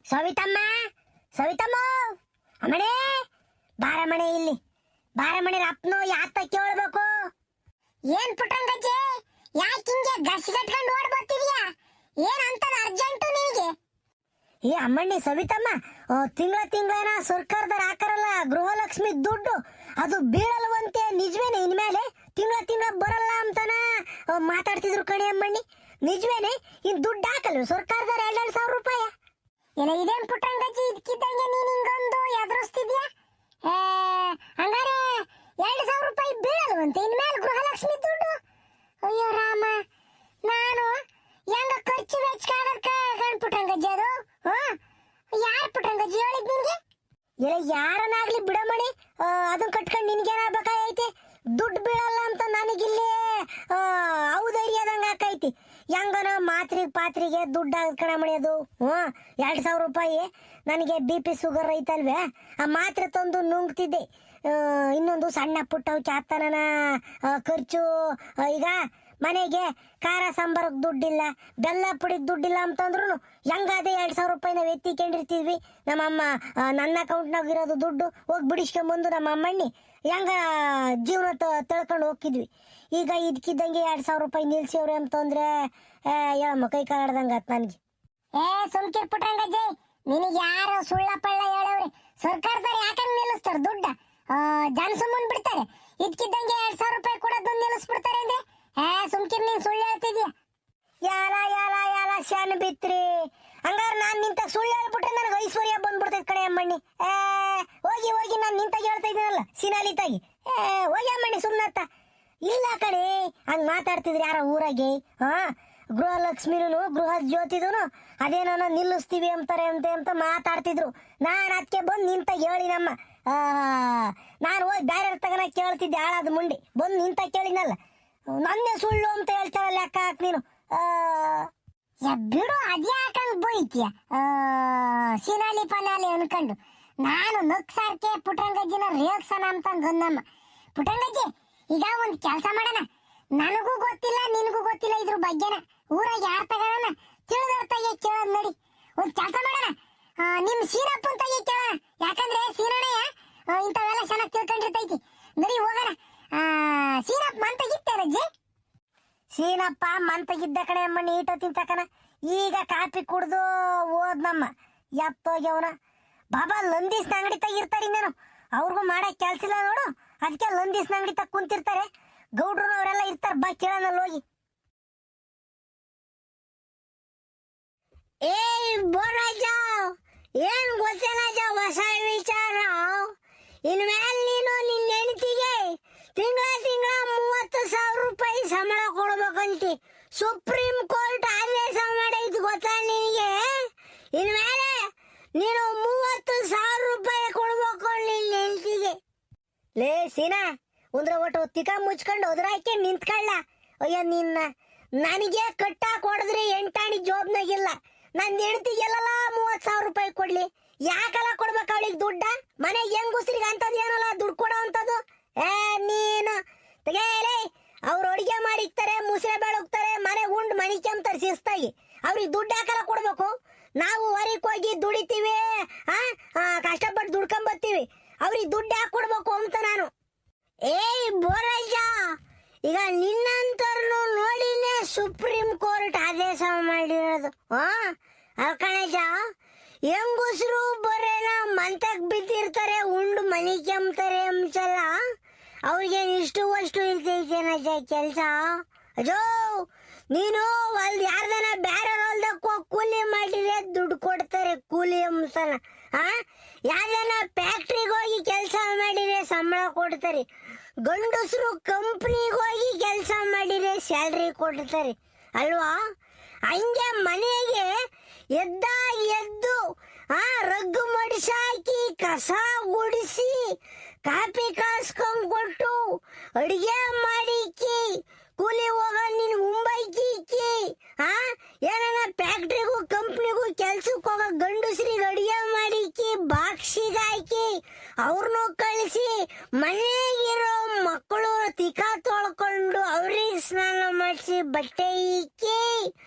ಸವಿತಮ್ಮ, ಸವಿತಮ್ಮ, ಅಮ್ಮಣೆ ಬಾರಮಣೆ ಇಲ್ಲಿ ಬಾರಮಣೆ. ಅಪ್ಪನು ಯಾತ ಕೇಳ್ಬೇಕು? ಏನ್ ಪುಟ್ಟಂಗಜ್ಜಿ, ಯಾಕೆ ಹಿಂಗೆ ಗಟ್ಕೊಂಡು ಓಡ್ ಬರ್ತಿದ್ಯಾ? ಏನ್ ಅಂತದ ಅರ್ಜೆಂಟು ನಿನಗೆ? ಏ ಅಮ್ಮಣ್ಣಿ ಸವಿತಮ್ಮ, ತಿಂಗಳ ಸರ್ಕಾರದವ್ರು ಹಾಕಾರಲ್ಲ ಗೃಹಲಕ್ಷ್ಮಿ ದುಡ್ಡು, ಅದು ಬೀಳಲ್ವಂತೆ. ನಿಜವೇನೆ? ಇನ್ಮೇಲೆ ತಿಂಗಳ ಬರಲ್ಲ ಅಂತನ ಮಾತಾಡ್ತಿದ್ರು ಕಣೆ ಅಮ್ಮಣ್ಣಿ. ನಿಜವೇನೆ? ಇನ್ ದುಡ್ಡು ಹಾಕಲ್ವ ಸರ್ಕಾರದವ್ರು 2,000 ರೂಪಾಯಿ? ಇಲ್ಲ ಇದೇನ್ ಪುಟ್ಟಂಗಜ್ಜಿ, ಇದಕ್ಕಿದ್ದಂಗೆ ನೀನ್ ಹಿಂಗೊಂದು ಎದುರಿಸ್ತಿದ್ಯಾ? ಹಂಗಾರೆ 2,000 ರೂಪಾಯಿ ಬೀಳಲ್ವಂತೆ ಇನ್ಮೇಲೆ ಗೃಹಲಕ್ಷ್ಮಿ ದುಡ್ಡು? ಅಯ್ಯೋ ರಾಮ, ನಾನು ಹೆಂಗ ಖರ್ಚು ವೆಚ್ಚ ಪುಟ್ಟಂಗಜ್ಜಿ ಅದು? ಯಾರು ಪುಟ್ಟಂಗಜ್ಜಿ ಹೇಳಿದ್ ನಿನ್ಗೆ? ಇಲ್ಲ ಯಾರನ್ನಾಗ್ಲಿ ಬಿಡಮಣಿ, ಅದನ್ನ ಕಟ್ಕೊಂಡು ನಿನ್ಗೇನಾಗಬೇಕಾಗೈತಿ? ದುಡ್ಡು ಬೀಳಲ್ಲ ಅಂತ ನನಗಿಲ್ಲಿ ಔದೈರ್ಯದಂಗ ಹಾಕೈತಿ. ಹೆಂಗನ ಪಾತ್ರಿಗೆ ದುಡ್ಡು ಕಣಮಣಿ ಅದು. 2,000 ರೂಪಾಯಿ. ನನಗೆ BP ಶುಗರ್ ಐತಲ್ವೇ, ಆ ಮಾತ್ರೆ ತಂದು ನುಂಗ್ತಿದ್ದೆ. ಇನ್ನೊಂದು ಸಣ್ಣ ಪುಟ್ಟವು ಚಾತನನ ಖರ್ಚು. ಈಗ ಮನೆಗೆ ಖಾರ ಸಾಂಬಾರಕ್ಕೆ ದುಡ್ಡಿಲ್ಲ, ಬೆಲ್ಲ ಪುಡಿಗೆ ದುಡ್ಡಿಲ್ಲ ಅಂತಂದ್ರು ಹೆಂಗಾದೆ 2,000 ರೂಪಾಯಿ ನಾವು ಎತ್ತಿಕೊಂಡಿರ್ತಿದ್ವಿ. ನಮ್ಮಮ್ಮ ನನ್ನ ಅಕೌಂಟ್ನಾಗ ಇರೋದು ದುಡ್ಡು ಹೋಗಿ ಬಿಡಿಸ್ಕೊಂಬಂದು ನಮ್ಮ ಅಮ್ಮಣ್ಣಿ ಹೆಂಗ ಜೀವನ ತಿಳ್ಕೊಂಡು ಹೋಗಿದ್ವಿ. ಈಗ ಇದಕ್ಕಿದ್ದಂಗೆ 2,000 ರೂಪಾಯಿ ನಿಲ್ಸಿವ್ರೆ ಅಂತಂದ್ರೆ ಹೇಳಮ್ಮ ಕೈ ಕಾಲಾಡ್ದಂಗ ಆತ್ ನನಗೆ. ಸುಮ್ಕಿರ್ ಪುಟ್ಟಂಗಜ್ಜಿ, ನಿನಗೆ ಯಾರು ಸುಳ್ಳ ಪಳ್ಳ ಹೇಳವ್ರಿ? ಸರ್ಕಾರದವ್ರು ಯಾಕಂಗ್ ನಿಲ್ಲಿಸ್ತಾರ ದುಡ್ಡ? ಜನ ಸುಮ್ಮನ್ ಬಿಡ್ತಾರೆ. ಇದಕ್ಕಿದ್ದಂಗೆ 2,000 ರೂಪಾಯಿ ಕೂಡ ದುಡ್ಡು ನಿಲ್ಲಿಸ್ಬಿಡ್ತಾರೆ ಅಂದ್ರೆ ಸುಮ್ಕಿರ್ ನೀನ್ ಸುಳ್ಳು ಹೇಳ್ತಿದ್ಯಾ? ಯಾಲ ಶಾನ್ ಬಿತ್ರಿ. ಹಂಗಾರ ನಾನ್ ನಿಂತ ಸುಳ್ಳು ಹೇಳ್ಬಿಟ್ರೆ ನನಗೆ ಐಶ್ವರ್ಯ ಬಂದ್ಬಿಡ್ತೈತೆ ಕಣೆ ಅಮ್ಮಣ್ಣಿ. ಹೋಗಿ ನಾನು ನಿಂತಾಗ ಹೇಳ್ತಾ ಇದ್ದೀನಲ್ಲ ಸಿನಾಲಿ ತಾಗಿ, ಹೋಗಿ ಅಮ್ಮಣ್ಣಿ ಸುಮ್ನತ್ತ. ಇಲ್ಲ ಕಣೆ, ಹಂಗ್ ಮಾತಾಡ್ತಿದ್ರಿ ಯಾರ ಊರಾಗೆ. ಗೃಹಲಕ್ಷ್ಮಿನೂ ಗೃಹ ಜ್ಯೋತಿದೂನು ಅದೇನೋ ನಿಲ್ಲಿಸ್ತೀವಿ ಅಂತಾರೆ ಅಂತ ಮಾತಾಡ್ತಿದ್ರು. ನಾನು ಅದಕ್ಕೆ ಬಂದು ನಿಂತ ಹೇಳಿನಮ್ಮ. ನಾನು ಹೋಗಿ ಬೇರೆ ತಗನ ಕೇಳ್ತಿದ್ದೆ, ಹಾಳಾದ ಮುಂಡಿ ಬಂದು ನಿಂತ ಕೇಳಿನಲ್ಲ. ನನ್ನೇ ಸುಳ್ಳು ಅಂತ ಹೇಳ್ತಾವಲ್ಲ ಲೆಕ್ಕ ಹಾಕ್ ನೀನು. ಬಿಡು, ಅದ್ಯಾಕಂಗ್ ಬೈತೀಯ ಸಿನಾಲಿ ಪನಾಲಿ ಅನ್ಕೊಂಡು. ನಾನು ನಕ್ಸಾರ್ಕೆ ಪುಟ್ಟಂಗಜ್ಜಿನ ರೇಗ್ಸನ ಅಂತ ಗನ್ನಮ್ಮ. ಪುಟ್ಟಂಗಜ್ಜಿ, ಈಗ ಒಂದ್ ಕೆಲಸ ಮಾಡೋಣ. ನನಗೂ ಗೊತ್ತಿಲ್ಲ ನಿನಗೂ ಗೊತ್ತಿಲ್ಲ ಇದ್ರ ಬಗ್ಗೆನ. ಊರಾಗ ಯಾರ ತಗೋಣ ತಿಳಿದವ್ರ ತಗೆ ಕೇಳೋದ್ ನಡಿ. ಒಂದ್ ಕೆಲಸ ಮಾಡೋಣ, ನಿಮ್ ಸೀನಪ್ಪನ ತಗೆ ಕೇಳೋಣ. ಯಾಕಂದ್ರೆ ಸೀನಣ್ಣಯ್ಯ ಇಂಥವೆಲ್ಲ ಚೆನ್ನಾಗಿ ತಿಳ್ಕೊಂಡಿರ್ತೈತಿ. ನಡಿ ಹೋಗೋಣ. ಸೀನಪ್ಪ ಮಂತಗಿತ್ತಾರಜ್ಜಿ? ಸೀನಪ್ಪ ಮಂತಗಿದ್ದ ಕಣೆ ಅಮ್ಮಣ್ಣಿ ಈಟ ತಿಂತಕನ. ಈಗ ಕಾಫಿ ಕುಡ್ದು ಹೋದ್ನಮ್ಮ, ಎತ್ತೋಗ್ಯವನ. ಬಾಬಾ ಲಂದೀಸ್ನ ಅಂಗಡಿ ತಗಿರ್ತಾರೆ ಇನ್ನೇನು, ಅವ್ರಿಗೂ ಮಾಡಕ್ ಕೆಲ್ಸ ಇಲ್ಲ ನೋಡು. ಅದಕ್ಕೆ ಲಂದೀಸ್ನ ಅಂಗಡಿ ತಗ ಕುಂತಿರ್ತಾರೆ. ಗೌಡ್ರು ಅವರೆಲ್ಲ ಇರ್ತಾರೆ, ಬಾ ಕೇಳೋಣಲ್ಲಿ ಹೋಗಿ. ಬೋರಾಜ, ಏನ್ ಗೊತ್ತೇನಾಜ ಹೊಸ ವಿಚಾರ? ಇನ್ಮೇಲೆ ನೀನು ನಿನ್ನ ಹೆಂಡತಿಗೆ ತಿಂಗಳ 30,000 ರೂಪಾಯಿ ಸಂಬಳ ಕೊಡ್ಬೇಕಂತಿ ಸುಪ್ರೀಂ ಕೋರ್ಟ್ ಆದೇಶ ಮಾಡೈತಿ, ಗೊತ್ತಾ ನಿನಗೆ? ಇನ್ಮೇಲೆ ನೀನು 30,000 ರೂಪಾಯಿ ಕೊಡ್ಬೇಕು ನಿನ್ನ ಹೆಂಡತಿಗೆ. ಲೇ ಸೀನಾ, ಉಂದ್ರ ಒಟ್ಟು ತಿಕ್ಕ ಮುಚ್ಕೊಂಡು ಹೋದ್ರಾಕೆ ನಿಂತ್ಕೊಳ್ಳ. ಅಯ್ಯ ನಿನ್ನ, ನನಗೆ ಕಟ್ಟಾಕ್ ಹೊಡೆದ್ರೆ 8 ಜೋಬ್ನಾಗಿಲ್ಲ. ನನ್ನ ಹೆಂಡತಿಗೆಲ್ಲ 30,000 ರೂಪಾಯಿ ಕೊಡ್ಲಿ. ಯಾಕಲ್ಲ ಕೊಡ್ಬೇಕು ಅವಳಿಗೆ ದುಡ್ಡ? ಮನೆಗೆ ಹೆಂಗುಸ್ರಿಗೆ ಅಂತದ್ ಏನಲ್ಲ ದುಡ್ಡು ಕೊಡೋ ಅಂತದ್ದು. ನೀನು ತೆಗೇಲಿ, ಅವ್ರು ಅಡಿಗೆ ಮಾಡಿಕ್ತಾರೆ, ಮುಸ್ರೆ ಬೆಳಗ್ತಾರೆ, ಮನೆ ಉಂಡು ಮನಿ ಕೆಮ್ತಾರೆ ಶಿಸ್ತಾಗಿ. ಅವ್ರಿಗೆ ದುಡ್ಡು ಯಾಕಲ್ಲ ಕೊಡ್ಬೇಕು? ನಾವು ಹೊರಗೆ ಹೋಗಿ ದುಡಿತೀವಿ, ಕಷ್ಟಪಟ್ಟು ದುಡ್ಕೊಂಬರ್ತೀವಿ. ಅವ್ರಿಗೆ ದುಡ್ಡು ಯಾಕೆ ಕೊಡ್ಬೇಕು ಅಂತ ನಾನು. ಬೋರಯ್ಯ, ಈಗ ನಿನ್ನಂತರ್ನು ನೋಡಿನೇ ಸುಪ್ರೀಂ ಕೋರ್ಟ್ ಆದೇಶ ಮಾಡಿರೋದು. ಅಲ್ಕಣಜ, ಹೆಂಗುಸ್ರು ಬರೇನ ಮಂತಕ್ ಬಿದ್ದಿರ್ತಾರೆ, ಉಂಡು ಮನಿ ಕೆಮ್ತಾರೆ ಅಂಚಲ್ಲ. ಅವ್ರಿಗೆ ಇಷ್ಟು ಅಷ್ಟು ಇರ್ತೈತೇನಜ ಕೆಲಸ. ಅಜೋ, ನೀನು ಅಲ್ಲಿ ಯಾರ್ದನ ಬೇರೆ ಹೊಲ್ದಕ್ಕೆ ಕೂಲಿ ಮಾಡಿದ್ರೆ ದುಡ್ಡು ಕೊಡ್ತಾರೆ, ಕೂಲಿ ಅಂಸನ. ಯಾರ್ದನ ಫ್ಯಾಕ್ಟ್ರಿಗೆ ಹೋಗಿ ಕೆಲಸ ಮಾಡಿದ್ರೆ ಸಂಬಳ ಕೊಡ್ತಾರೆ. ಗಂಡಸರು ಕಂಪ್ನಿಗೆ ಹೋಗಿ ಕೆಲಸ ಮಾಡಿದ್ರೆ ಸ್ಯಾಲ್ರಿ ಕೊಡ್ತಾರೆ ಅಲ್ವಾ? ಹಂಗೆ ಮನೆಗೆ ಎದ್ದು ರಗ್ಗು ಮಡಿಸಾಕಿ, ಕಸ ಗುಡಿಸಿ, ಕಾಫಿ ಕಾಸ್ಕೊಂಡ್ ಕೊಟ್ಟು, ಅಡಿಗೆ ಮಾಡಿಕ್ಕಿ, ಕೂಲಿ ಹೋಗ ನೀನು ಮುಂಬೈಕಿ, ಏನಾನ ಫ್ಯಾಕ್ಟ್ರಿಗೂ ಕಂಪ್ನಿಗೂ ಕೆಲ್ಸಕ್ಕೆ ಹೋಗ ಗಂಡಸ್ರಿಗೆ ಅಡಿಗೆ ಮಾಡಿಕ್ಕಿ, ಬಾಕ್ಸಿಗೆ ಹಾಕಿ ಅವ್ರನ್ನೂ ಕಳಿಸಿ, ಮನೆಗಿರೋ ಮಕ್ಕಳು ತಿಕ್ಕ ತೊಳ್ಕೊಂಡು ಅವ್ರಿಗೆ ಸ್ನಾನ ಮಾಡಿಸಿ ಬಟ್ಟೆ ಇಕ್ಕಿ.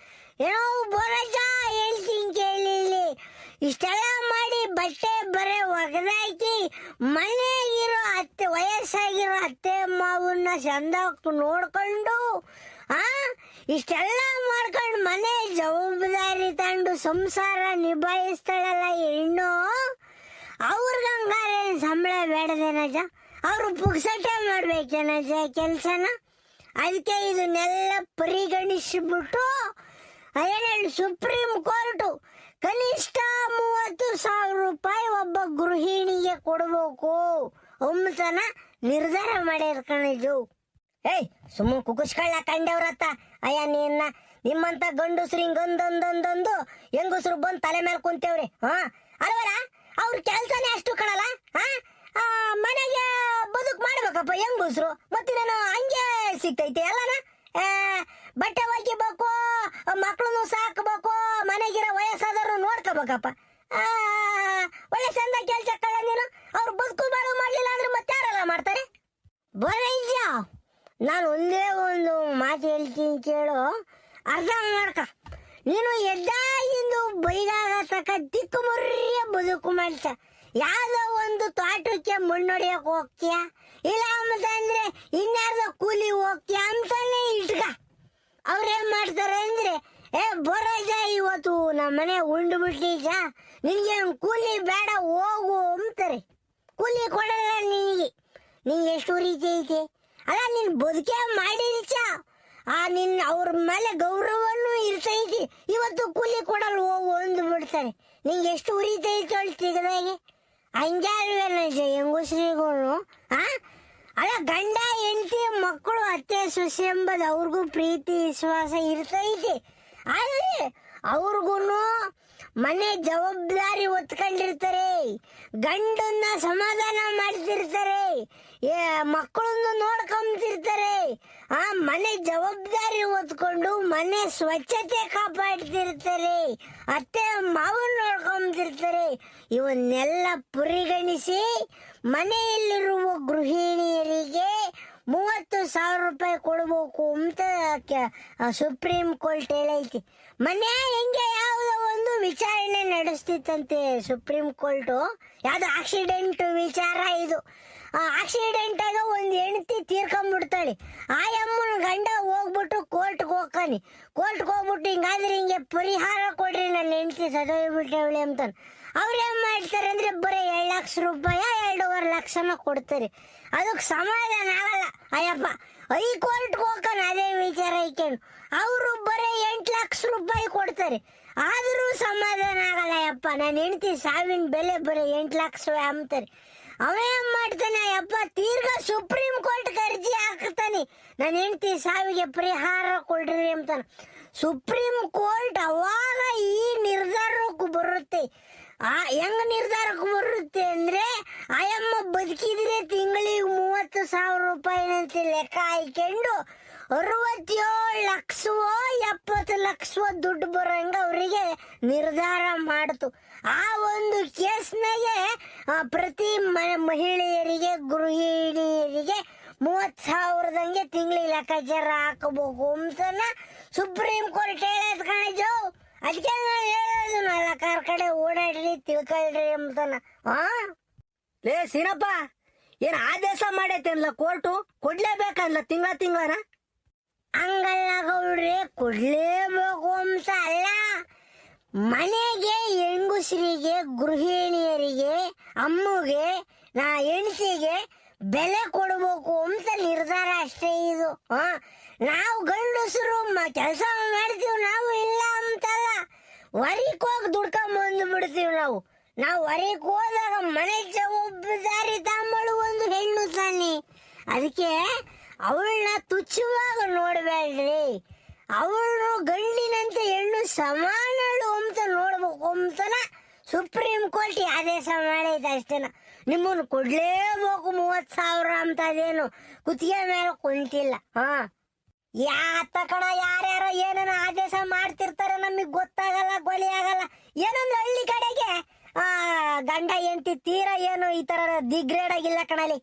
ಏನೋ ಬರಜ ಹೇಳ್ತೀನಿ ಕೇಳಿಲ್ಲಿ, ಇಷ್ಟೆಲ್ಲ ಮಾಡಿ ಬಟ್ಟೆ ಬರೆ ಒಗದಾಕಿ ಮನೆಗಿರೋ ಅತ್ತೆ ವಯಸ್ಸಾಗಿರೋ ಅತ್ತೆ ಮಾವನ್ನ ಚಂದ ನೋಡ್ಕೊಂಡು ಇಷ್ಟೆಲ್ಲ ಮಾಡ್ಕೊಂಡು ಮನೆ ಜವಾಬ್ದಾರಿ ತಂಡು ಸಂಸಾರ ನಿಭಾಯಿಸ್ತಾಳಲ್ಲ ಹೆಣ್ಣು, ಅವ್ರಿಗೆ ಹಂಗಾರೆ ಸಂಬಳ ಬೇಡದೇನಜ? ಅವರು ಪುಕ್ಸಟೆ ಮಾಡ್ಬೇಕೇನಜ ಕೆಲಸನ? ಅದಕ್ಕೆ ಇದನ್ನೆಲ್ಲ ಪರಿಗಣಿಸಿಬಿಟ್ಟು ಏನೇಳಿ ಸುಪ್ರೀಂ ಕೋರ್ಟು ಕನಿಷ್ಠ 30,000 ರೂಪಾಯಿ ಒಬ್ಬ ಗೃಹಿಣಿಗೆ ಕೊಡ್ಬೇಕು ಅಂಬತನ ನಿರ್ಧಾರ ಮಾಡ್ಯಾರ ಕಣಜು. ಏಯ್ ಸುಮ್ಮ ಕುಕುಸ್ಕೊಳ್ಳ ಕಂಡವ್ರತ್ತ. ನಿಮ್ಮಂತ ಗಂಡಸ್ರು ಹಿಂಗೊಂದೊಂದೊಂದೊಂದು ಹೆಂಗಸ್ರು ಬಂದು ತಲೆ ಮೇಲೆ ಕುಂತೇವ್ರಿ. ಅಲ್ವರ ಅವ್ರ ಕೆಲ್ಸನೇ ಅಷ್ಟು ಕಣಲ್ಲ. ಮನೆಗೆ ಬದುಕು ಮಾಡ್ಬೇಕಪ್ಪ ಹೆಂಗಸ್ರು. ಮತ್ತೆ ನಾನು ಹಂಗೆ ಸಿಗ್ತೈತೆ ಎಲ್ಲನ. ಬಟ್ಟೆ ಒಗಿಬೇಕು, ಮಕ್ಳನ್ನು ಸಾಕಬೇಕು, ಮನೆಗಿರೋ ವಯಸ್ಸಾದವ್ರು ನೋಡ್ಕೋಬೇಕಪ್ಪ. ಒಳ್ಳೆ ಚಂದ ಕೆಲ್ಸ ಕಳ ನೀನು. ಅವ್ರು ಬದುಕು ಬಾಳು ಮಾಡ್ಲಿಲ್ಲ ಅಂದ್ರೆ ಮತ್ತೆ ಯಾರೆಲ್ಲ ಮಾಡ್ತಾರೆ? ಬರೈಜ ನಾನು ಒಂದೇ ಒಂದು ಮಾತು ಹೇಳ್ತೀನಿ ಕೇಳು, ಅರ್ಥ ಮಾಡ್ಕ. ನೀನು ಎದ್ದಾಗಿಂದು ಬೈದಾಗ ತಕ್ಕ ದಿಕ್ಕು ಮುರ್ರಿಯ ಬದುಕು ಮಾಡ್ತ. ಯಾವ್ದೋ ಒಂದು ತೋಟಕ್ಕೆ ಮಣ್ಣೊಡಿಯಕ್ ಹೋಗ್ತೀಯ, ಇಲ್ಲ ಅಂತಂದ್ರೆ ಇನ್ಯಾರ್ದೋ ಕೂಲಿ ಹೋಗ್ತೀಯ ಅಂತಾನೆ ಇಟ್ಕ. ಅವ್ರೇನ್ ಮಾಡ್ತಾರೆ ಅಂದ್ರೆ, ಬರೋಜ ಇವತ್ತು ನಮ್ಮನೆ ಉಂಡು ಬಿಟ್ಟಿಜ, ನಿನ್ಗೆ ಕೂಲಿ ಬೇಡ ಹೋಗು ಅಂತಾರೆ. ಕೂಲಿ ಕೊಡಲ್ಲ ನಿನಗೆ. ನೀನ್ ಎಷ್ಟು ರೀತಿ ಐತೆ ಅಲ್ಲ, ನೀನ್ ಬದುಕೆ ಮಾಡಿರಿಚ ಅವ್ರ ಮೇಲೆ ಗೌರವನು ಇರ್ತೈತಿ. ಇವತ್ತು ಕೂಲಿ ಕೊಡಲ್ಲ ಹೋಗು ಅಂದು ಬಿಡ್ತಾರೆ. ನಿಂಗೆ ಎಷ್ಟು ಉರಿತೈತಿ ಅವಳು ತೆಗೆದಾಗೆ. ಹಂಗೆ ಅಲ್ವೇನಜ ಹೆಂಗಸ್ರಿಗೂ. ಅಲ್ಲ ಗಂಡ ಹೆಂಡತಿ ಮಕ್ಕಳು ಅತ್ತೆ ಸೊಸೆ ಎಂಬುದು ಅವ್ರಿಗೂ ಪ್ರೀತಿ ವಿಶ್ವಾಸ ಇರ್ತೈತಿ. ಆದ್ರೆ ಅವ್ರಿಗೂ ಮನೆ ಜವಾಬ್ದಾರಿ ಹೊತ್ಕೊಂಡಿರ್ತಾರೆ, ಗಂಡನ್ನ ಸಮಾಧಾನ ಮಾಡ್ತಿರ್ತಾರೆ, ಮಕ್ಕಳನ್ನು ನೋಡ್ಕೊಂತಿರ್ತಾರೆ. ಮನೆ ಜವಾಬ್ದಾರಿ ಹೊತ್ಕೊಂಡು ಮನೆ ಸ್ವಚ್ಛತೆ ಕಾಪಾಡ್ತಿರ್ತಾರೆ, ಅತ್ತೆ ಮಾವನ್ ನೋಡ್ಕೊಂತಿರ್ತಾರೆ. ಇವನ್ನೆಲ್ಲ ಪರಿಗಣಿಸಿ ಮನೆಯಲ್ಲಿರುವ ಗೃಹಿಣಿಯರಿಗೆ 30,000 ರೂಪಾಯಿ ಕೊಡ್ಬೇಕು ಅಂತ ಸುಪ್ರೀಂ ಕೋರ್ಟ್ ಹೇಳೈತಿ. ಮನೆ ಹೆಂಗೆ ಯಾವುದೋ ಒಂದು ವಿಚಾರಣೆ ನಡೆಸ್ತಿತ್ತಂತೆ ಸುಪ್ರೀಂ ಕೋರ್ಟು. ಯಾವ್ದು ಆಕ್ಸಿಡೆಂಟ್ ವಿಚಾರ ಇದು. ಆಕ್ಸಿಡೆಂಟ್ ಆಗ ಒಂದು ಹೆಂಡತಿ ತೀರ್ಕೊಂಡ್ಬಿಡ್ತಾಳೆ. ಆ ಅಮ್ಮನ ಗಂಡ ಹೋಗ್ಬಿಟ್ಟು ಕೋರ್ಟ್ಗೆ ಹೋಗ್ತಾನೆ. ಕೋರ್ಟ್ಗೆ ಹೋಗ್ಬಿಟ್ಟು ಹಿಂಗಾದ್ರೆ ಹಿಂಗೆ ಪರಿಹಾರ ಕೊಡ್ರಿ, ನನ್ನ ಹೆಂಡತಿ ಸದೋಗ್ಬಿಟ್ಟವಳೆ ಅಂತಾನೆ. ಅವ್ರೇನ್ ಮಾಡ್ತಾರೆ ಅಂದ್ರೆ ಬರೀ 2 ಲಕ್ಷ ರೂಪಾಯಿ 2.5 ಲಕ್ಷನ ಕೊಡ್ತಾರೆ. ಅದಕ್ಕೆ ಸಮಾಧಾನ ಆಗಲ್ಲ. ಅಯ್ಯಪ್ಪ ಹೈಕೋರ್ಟ್ಗೆ ಹೋಗ್ತಾನೆ ಅದೇ ವಿಚಾರ ಐಕೊಂಡು. ಅವರು ಬರೀ 8 ಲಕ್ಷ ರೂಪಾಯಿ ಕೊಡ್ತಾರೆ, ಆದರೂ ಸಮಾಧಾನ ಆಗಲ್ಲ. ಅಯ್ಯಪ್ಪ ನನ್ನ ಹೆಂಡತಿ ಸಾವಿನ ಬೆಲೆ ಬರೀ 8 ಲಕ್ಷ ಅಂತಾರೆ. ಅವೇನ್ ಮಾಡ್ತಾನೆ ಅಯ್ಯಪ್ಪ, ತೀರ್ಗಾ ಸುಪ್ರೀಂ ಕೋರ್ಟ್ ಅರ್ಜಿ ಹಾಕ್ತಾನೆ, ನನ್ನ ಹೆಂಡತಿ ಸಾವಿಗೆ ಪರಿಹಾರ ಕೊಡ್ರಿ ಅಂತಾನೆ. ಸುಪ್ರೀಂ ಕೋರ್ಟ್ ಅವಾಗ ಈ ನಿರ್ಧಾರಕ್ಕೂ ಬರುತ್ತೆ. ಹೆಂಗ ನಿರ್ಧಾರಕ್ಕೆ ಬರುತ್ತೆ ಅಂದ್ರೆ, ಆಯಮ್ಮ ಬದುಕಿದ್ರೆ ತಿಂಗಳಿಗೆ 30,000 ರೂಪಾಯಿನಂತೆ ಲೆಕ್ಕ ಹಾಕೊಂಡು 67 ಲಕ್ಷವೋ 70 ಲಕ್ಷವೋ ದುಡ್ಡು ಬರೋಂಗ ಅವರಿಗೆ ನಿರ್ಧಾರ ಮಾಡ್ತು. ಆ ಒಂದು ಕೇಸ್ನಾಗೆ ಪ್ರತಿ ಮಹಿಳೆಯರಿಗೆ ಗೃಹಿಣಿಯರಿಗೆ 30,000ದಂಗೆ ತಿಂಗಳಿಗೆ ಲೆಕ್ಕಾಚಾರ ಹಾಕಬೇಕು ಅಂತನ ಸುಪ್ರೀಂ ಕೋರ್ಟ್ ಹೇಳೋದು ಕಣಜು. ಅದಕ್ಕೆ ನಾನು ಹೇಳೋದು, 4 ಕಡೆ ಓಡಾಡ್ರಿ ತಿಳ್ಕೊಳ್ರಿ ಅಂತಾನ. ಲೇ ಸೀನಪ್ಪ, ಏನ್ ಆದೇಶ ಮಾಡೈತೇನ್ಲ ಕೋರ್ಟು? ಕೊಡ್ಲೇಬೇಕಲ್ಲ ತಿಂಗಳನ? ಹಂಗಲ್ಲ ಗೌಡ್ರೆ, ಕೊಡ್ಲೇಬೇಕು ಅಂತ ಅಲ್ಲ. ಮನೆಗೆ ಹೆಂಗುಸರಿಗೆ ಗೃಹಿಣಿಯರಿಗೆ ಅಮ್ಮಗೆ ಹೆಂಡತಿಗೆ ಬೆಲೆ ಕೊಡಬೇಕು ಅಂತ ನಿರ್ಧಾರ ಅಷ್ಟೇ ಇದು. ನಾವು ಗಂಡಸರು ಕೆಲಸ ಮಾಡ್ತೀವಿ, ನಾವು ಇಲ್ಲ ಅಂತಲ್ಲ. ಹೊರಗೆ ಹೋಗಿ ದುಡ್ಕೊಂಡ್ ಬಂದು ಬಿಡ್ತೀವಿ. ನಾವು ಹೊರಗೆ ಹೋದಾಗ ಮನೆ ಜವಾಬ್ದಾರಿ ತಮ್ಮಳು ಒಂದು ಹೆಣ್ಣು ತಾನೆ. ಅದಕ್ಕೆ ಅವಳನ್ನ ತುಚ್ಛವಾಗಿ ನೋಡ್ಬೇಡ್ರಿ. ಅವಳು ಗಂಡಿನಂತೆ ಹೆಣ್ಣು ಸಮಾನಳು ಅಂತ ನೋಡ್ಬೇಕು ಅಂತನ ಸುಪ್ರೀಂ ಕೋರ್ಟ್ ಆದೇಶ ಮಾಡೈತೆ ಅಷ್ಟೇನ. ನಿಮ್ಮನ್ನು ಕೊಡ್ಲೇಬೇಕು 30,000 ಅಂತ ಅದೇನು ಕುತ್ತಿಗೆ ಮೇಲೆ ಕುಂತಿಲ್ಲ. ಯಾತ ಕಣ, ಯಾರ್ಯಾರೋ ಏನೇನೋ ಆದೇಶ ಮಾಡ್ತಿರ್ತಾರೆ, ನಮಗ್ ಗೊತ್ತಾಗಲ್ಲ, ಗೊಲಿ ಆಗಲ್ಲ. ಏನಂದ್ರೆ ಹಳ್ಳಿ ಕಡೆಗೆ ಗಂಡ ಹೆಂಡತಿ ತೀರಾ ಏನು ಈ ತರ ದಿಗ್ರೇಡ್ ಆಗಿಲ್ಲ ಕಣಲಿ.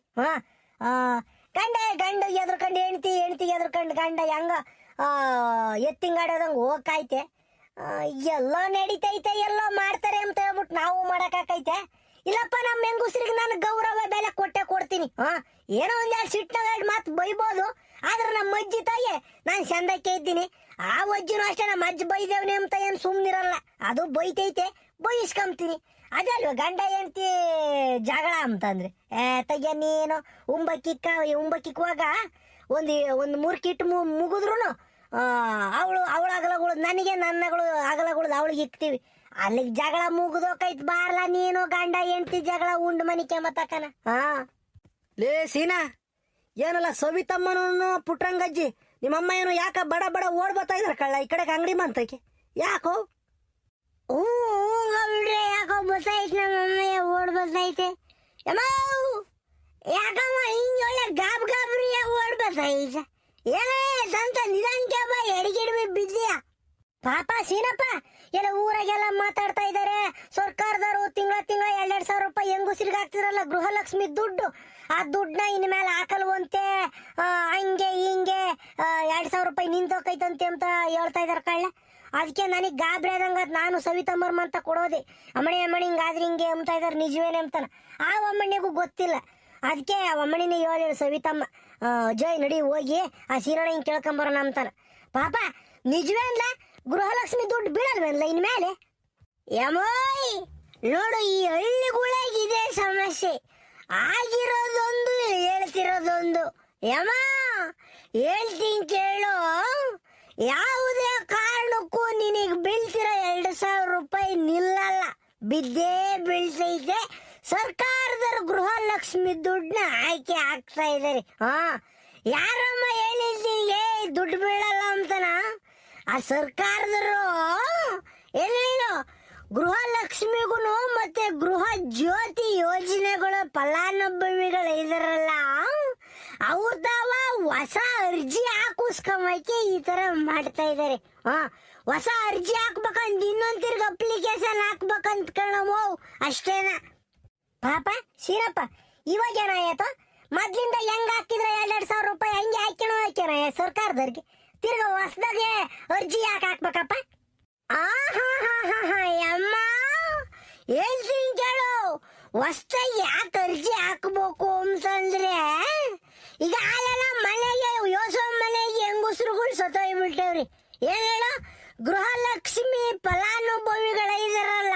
ಗಂಡ ಎದ್ರಕಂಡು ಹೆಂಡತಿಗೆ ಎದ್ರಕಂಡು ಗಂಡ ಹೆಂಗ ಎತ್ತಿಂಗಾಡೋದಂಗ ಹೋಗೈತೆ. ಎಲ್ಲೋ ನಡೀತೈತೆ ಎಲ್ಲೋ ಮಾಡ್ತಾರೆ ಅಂತ ಹೇಳ್ಬಿಟ್ಟು ನಾವು ಮಾಡಕ್ಕಾಕೈತೆ. ಇಲ್ಲಪ್ಪ ನಮ್ಮ ಹೆಂಗುಸ್ರಿಗೆ ನಾನು ಗೌರವ ಬೆಲೆ ಕೊಟ್ಟೆ ಕೊಡ್ತೀನಿ. ಏನೋ ಒಂದೆರಡು ಸಿಟ್ಟಿನಾಗ ಮಾತು ಬೈಬೋದು, ಆದ್ರೆ ನಮ್ಮ ಅಜ್ಜಿ ತಾಯಿ ನಾನು ಚಂದಕ್ಕೆ ಇದ್ದೀನಿ. ಆ ಅಜ್ಜಿನೂ ಅಷ್ಟೇ ನಮ್ಮ ಅಜ್ಜಿ ಬೈದೇವ್ನಿ ಅಂತ ಏನು ಸುಮ್ಮನಿರಲ್ಲ, ಅದು ಬೈತೈತೆ ಬೈಸ್ಕೊಂತೀನಿ. ಅದಲ್ವ ಗಂಡ ಹೆಂಡತಿ ಜಗಳ ಅಂತಂದ್ರೆ ತಯ್ಯ ನೀನು ಉಂಬಕ್ಕಿಕ್ಕುವಾಗ ಒಂದು 3 ಕಿಟ್ ಮುಗಿದ್ರು ಅವಳ ಅಗಲಗಳು ನನಗೆ, ನನ್ನಗಳು ಅಗಲಗಳು ಅವಳಿಗೆ ಇಕ್ತೀವಿ. ಅಲ್ಲಿಗೆ ಜಗಳ ಮುಗಿದೋಕೈತ್ ಬಾರ್ಲ ನೀನು ಗಂಡ ಹೆಂಡತಿ ಜಗಳ ಉಂಡು ಮನಿ ಕೆಮ್ಮತಕ್ಕನ. ಲೇ ಸೀನಾ, ಏನಲ್ಲ ಸವಿತಮ್ಮನೂ ಪುಟ್ರಂಗಜ್ಜಿ ನಿಮ್ಮಮ್ಮ ಏನು ಯಾಕ ಬಡ ಬಡ ಓಡ್ ಬರ್ತಾ ಇದ್ರ ಕಳ್ಳ ಈ ಕಡೆಗೆ ಅಂಗಡಿ ಮಂತಕ್ಕೆ ಯಾಕೋ? ಗೌಡ್ರೆ ಯಾಕೋ ಬರ್ತೈತೆ, ನಮ್ಮಮ್ಮ ಓಡ್ ಬರ್ತೈತೆ. ಯಾಕಮ್ಮ ಹಿಂಗೆ ಒಳ್ಳೆ ಗಾಬ್ರಿಯ ಓಡ್ ಬರ್ತೈತೆ? ಏನೇ ಸಂತ ನಿಧಾನಕ್ಕೆ ಬಾ, ಎಡಗಿಡ್ಬಿ ಬಿದ್ದೀಯಾ? ಪಾಪ ಸೀನಪ್ಪ ಎಲ್ಲ ಊರಾಗೆಲ್ಲ ಮಾತಾಡ್ತಾ ಇದ್ದಾರೆ, ಸರ್ಕಾರದವರು ತಿಂಗಳ 2,000 ರೂಪಾಯಿ ಹೆಂಗುಸ್ರಿಗೆ ಹಾಕ್ತಿರಲ್ಲ ಗೃಹಲಕ್ಷ್ಮಿ ದುಡ್ಡು, ಆ ದುಡ್ಡನ್ನ ಇನ್ಮೇಲೆ ಹಾಕಲ್ವಂತೆ, ಹಂಗೆ ಹಿಂಗೆ 2,000 ರೂಪಾಯಿ ನಿಂತೋಕೈತಂತೆ ಅಂತ ಹೇಳ್ತಾ ಇದಾರೆ ಕಳ್ಳ. ಅದಕ್ಕೆ ನನಗೆ ಗಾಬರಿ ಆದಂಗ ನಾನು ಸವಿತಮ್ಮರ್ಮ ಅಂತ ಕೊಡೋದೆ. ಅಮ್ಮಣಿ ಹಿಂಗಾದ್ರೆ ಹಿಂಗೆ ಅಂಬ್ತಾ ಇದಾರೆ, ನಿಜವೇನೆ ಅಂತಾನ. ಆ ಅಮ್ಮಣ್ಣಿಗೂ ಗೊತ್ತಿಲ್ಲ, ಅದಕ್ಕೆ ಅಮ್ಮಣಿನೇ ಹೇಳಿ ಸವಿತಮ್ಮ ಜೈ ನಡಿ ಹೋಗಿ ಆ ಸೀನಣ್ಣ ಹಿಂಗೆ ಕೇಳ್ಕೊಂಬರೋಣ ಅಂತಾನ. ಪಾಪ ನಿಜವೇ ಅನ್ಲ ಗೃಹಲಕ್ಷ್ಮಿ ದುಡ್ಡು ಬೀಳಲ್ವೇನ್ಲ ಇನ್ಮೇಲೆ? ಯಮೋಯ್ ನೋಡು, ಈ ಹಳ್ಳಿಗಳಾಗ ಇದೇ ಸಮಸ್ಯೆ, ಆಗಿರೋದೊಂದು ಹೇಳ್ತಿರೋದೊಂದು. ಯಮ ಹೇಳ್ತೀನಿ ಕೇಳು, ಯಾವುದೇ ಕಾರಣಕ್ಕೂ ನಿನಗೆ ಬೀಳ್ತಿರೋ 2,000 ರೂಪಾಯಿ ನಿಲ್ಲಲ್ಲ, ಬಿದ್ದೇ ಬೀಳ್ತೈತೆ. ಸರ್ಕಾರದವ್ರು ಗೃಹಲಕ್ಷ್ಮಿ ದುಡ್ಡನ್ನ ಆಯ್ಕೆ ಆಗ್ತಾ ಇದಾರೆ. ಯಾರಮ್ಮ ಹೇಳಿದ್ದೀಗೆ ದುಡ್ಡು ಬೀಳಲ್ಲ ಅಂತನ? ಆ ಸರ್ಕಾರದವರು ಏನೇನು ಗೃಹಲಕ್ಷ್ಮಿಗೂ ಮತ್ತೆ ಗೃಹ ಜ್ಯೋತಿ ಯೋಜನೆಗಳ ಫಲಾನುಭವಿಗಳು ಇದಾರಲ್ಲ, ಅವ್ರ ತಾವ ಹೊಸ ಅರ್ಜಿ ಹಾಕಿಸ್ಕೊಂಬಕ್ಕೆ ಈ ತರ ಮಾಡ್ತಾ ಇದಾರೆ. ಹೊಸ ಅರ್ಜಿ ಹಾಕ್ಬೇಕಂತ ಇನ್ನೊಂದ್ ತಿರ್ಗ ಅಪ್ಲಿಕೇಶನ್ ಹಾಕ್ಬೇಕಂತ ಕಣವು ಅಷ್ಟೇನ. ಪಾಪ ಸೀನಪ್ಪ ಇವಾಗ ಏನಾಯ್ತು, ಮೊದ್ಲಿಂದ ಹೆಂಗ್ ಹಾಕಿದ್ರೆ 2,000 ರೂಪಾಯಿ ಹಂಗೆ ಹಾಕ್ಯಾನ ಸರ್ಕಾರದವ್ರಿಗೆ, ತಿರ್ಗ ಹೊಸದಾಗೆ ಅರ್ಜಿ ಯಾಕೆ ಹಾಕ್ಬೇಕಪ್ಪ? ಅಮ್ಮ ಹೇಳ್ತೀನಿ ಕೇಳು, ಹೊಸ್ದಾಗಿ ಯಾಕೆ ಅರ್ಜಿ ಹಾಕ್ಬೇಕು ಅಂತಂದ್ರೆ, ಈಗ ಅಲ್ಲೆಲ್ಲ ಮನೆಗೆ ಯೋಸೋ ಮನೆಗೆ ಹೆಂಗುಸ್ರುಗಳು ಸತ್ತೋಗ್ಬಿಟ್ಟವ್ರಿ. ಏನ್ ಹೇಳೋ, ಗೃಹಲಕ್ಷ್ಮಿ ಫಲಾನುಭವಿಗಳ ಇದಾರಲ್ಲ,